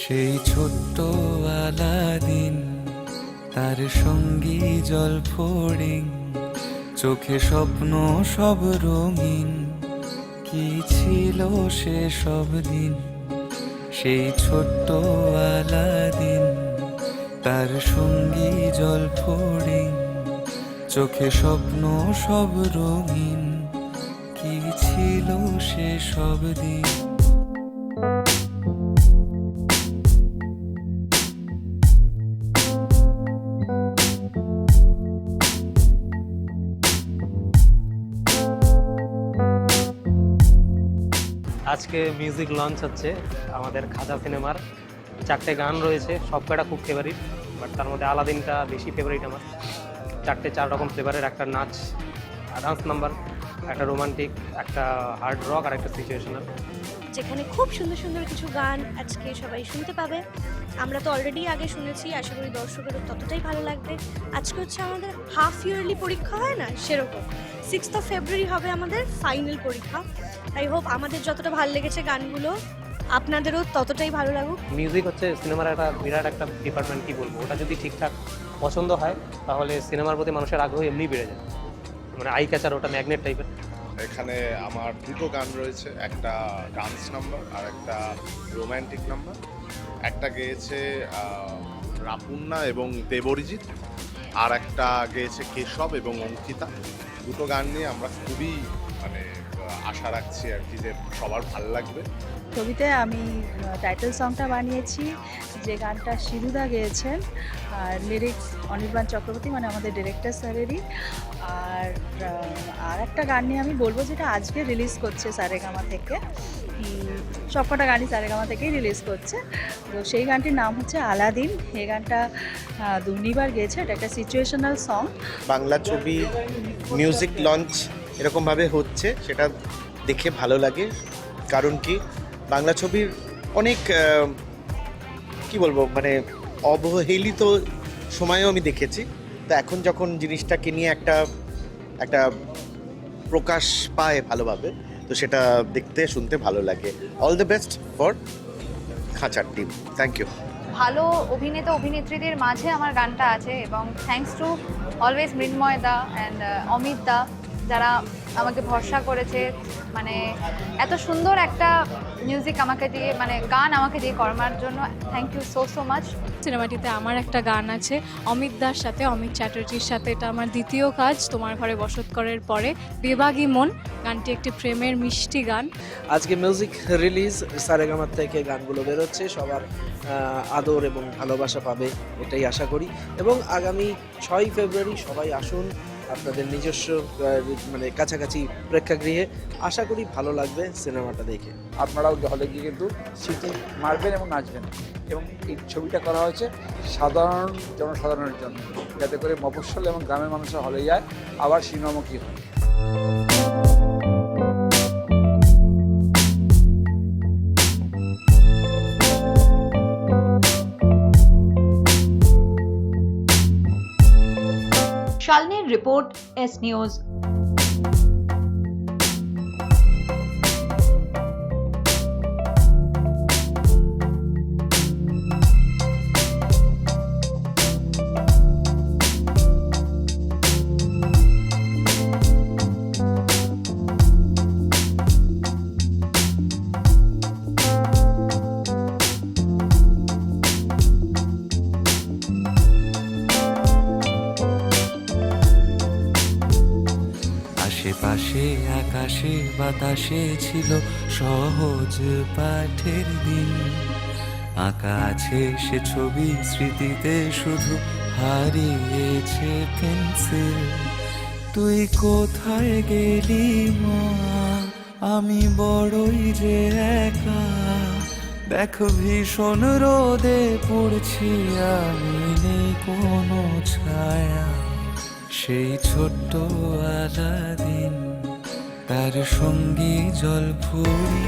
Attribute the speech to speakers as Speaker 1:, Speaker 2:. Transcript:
Speaker 1: সেই ছোট্ট আলাদিন, তার সঙ্গী জল ফোড়িং, চোখে স্বপ্ন সব রঙিন। কি ছিল সে সব দিন, সেই ছোট্ট আলাদিন, তার সঙ্গী জল ফোড়িং, চোখে স্বপ্ন সব রঙিন। কি ছিল সে সব দিন।
Speaker 2: আজকে মিউজিক লঞ্চ হচ্ছে আমাদের খাজা সিনেমার। 4টে গান রয়েছে, সব কটা খুব ফেভারিট, বাট তার মধ্যে আলাদিনটা বেশি ফেভারিট আমার। 4 রকম ফ্লেভারের, একটা নাচ ডান্স নাম্বার, একটা রোমান্টিক, একটা হার্ড রক আর একটা সিচুয়েশনাল,
Speaker 3: যেখানে খুব সুন্দর সুন্দর কিছু গান আজকে সবাই শুনতে পাবে। আমরা তো অলরেডি আগে শুনেছি, আশা করি দর্শকেরও ততটাই ভালো লাগবে। আজকে হচ্ছে আমাদের হাফ ইয়ারলি পরীক্ষা হয় না, সেরকম 6th of February হবে আমাদের ফাইনাল পরীক্ষা। আই হোপ আমাদের যতটা ভালো লেগেছে গানগুলো আপনাদেরও ততটাই ভালো লাগুক।
Speaker 2: মিউজিক হচ্ছে সিনেমার একটা বিরাট একটা ডিপার্টমেন্ট, কি বলবো, ওটা যদি ঠিকঠাক পছন্দ হয় তাহলে সিনেমার প্রতি মানুষের আগ্রহ এমনি বেড়ে যায়, মানে আই ক্যাচার, ওটা ম্যাগনেট টাইপের।
Speaker 4: এখানে আমার দুটো গান রয়েছে, একটা ডান্স নাম্বার আর একটা রোম্যান্টিক নাম্বার। একটা গেয়েছে রাপুন্না এবং দেবরিজিৎ, আর একটা গেয়েছে কেশব এবং অঙ্কিতা। দুটো গান নিয়ে আমরা খুবই আশা রাখছি আর কি যে সবার ভালো লাগবে।
Speaker 5: ছবিতে আমি টাইটেল সংটা বানিয়েছি, যে গানটা শিরুদা গেয়েছেন, আর লিরিক্স অনির্বাণ চক্রবর্তী, মানে আমাদের ডিরেক্টর স্যারেরই। আর একটা গান নিয়ে আমি বলবো, যেটা আজকে রিলিজ করছে সারেগামা থেকে। সবকটা গানই সারেগামা থেকেই রিলিজ করছে। তো সেই গানটির নাম হচ্ছে আলাদিন। এই গানটা দুর্নিবার গেয়েছে, এটা একটা সিচুয়েশনাল সং।
Speaker 6: বাংলা ছবি মিউজিক লঞ্চ এরকমভাবে হচ্ছে, সেটা দেখে ভালো লাগে। কারণ কি, বাংলা ছবির অনেক কি বলবো, মানে অবহেলিত সময়ও আমি দেখেছি। তো এখন যখন জিনিসটাকে নিয়ে একটা প্রকাশ পায় ভালোভাবে, তো সেটা দেখতে শুনতে ভালো লাগে। অল দ্য বেস্ট ফর খাঁচার টিম। Thank you.
Speaker 7: ভালো অভিনেতা অভিনেত্রীদের মাঝে আমার গানটা আছে, এবং thanks to always Mrinmoy da and Amit da, যারা আমাকে ভরসা করেছে, মানে এত সুন্দর একটা মিউজিক আমাকে দিয়ে, মানে গান আমাকে দিয়ে করার জন্য thank you so so much.
Speaker 8: সিনেমাটিতে আমার একটা গান আছে অমিত দার সাথে, অমিত চ্যাটার্জির সাথে। এটা আমার দ্বিতীয় কাজ তোমার ঘরে বসত করার পরে। বেবাগী মন গানটি একটি প্রেমের মিষ্টি গান।
Speaker 9: আজকে মিউজিক রিলিজ, সারেগামার থেকে গানগুলো বেরোচ্ছে, সবার আদর এবং ভালোবাসা পাবে এটাই আশা করি। এবং আগামী 6 ফেব্রুয়ারি সবাই আসুন আপনাদের নিজস্ব মানে কাছাকাছি প্রেক্ষাগৃহে। আশা করি ভালো লাগবে সিনেমাটা দেখে।
Speaker 10: আপনারাও হলে গিয়ে কিন্তু সিটি মারবেন এবং নাচবেন। এবং এই ছবিটা করা হয়েছে সাধারণ জনসাধারণের জন্য, যাতে করে মফস্বল এবং গ্রামের মানুষরা হলে যায়, আবার সিনেমামুখী হয়।
Speaker 11: শালনীর রিপোর্ট, এস নিউজ।
Speaker 1: আশেপাশে আকাশে বাতাসে ছিল সহজ পাঠের দিন। আঁকা আছে সে ছবি স্মৃতিতে, শুধু হারিয়েছে পেন্সিল। তুই কোথায় গেলি মা, আমি বড়ই যে একা। দেখো ভীষণ রোদে পড়ছি আমি, নেই কোনো ছায়া। সেই ছোট্ট আলাদিন, তার সঙ্গী জল ফুরি,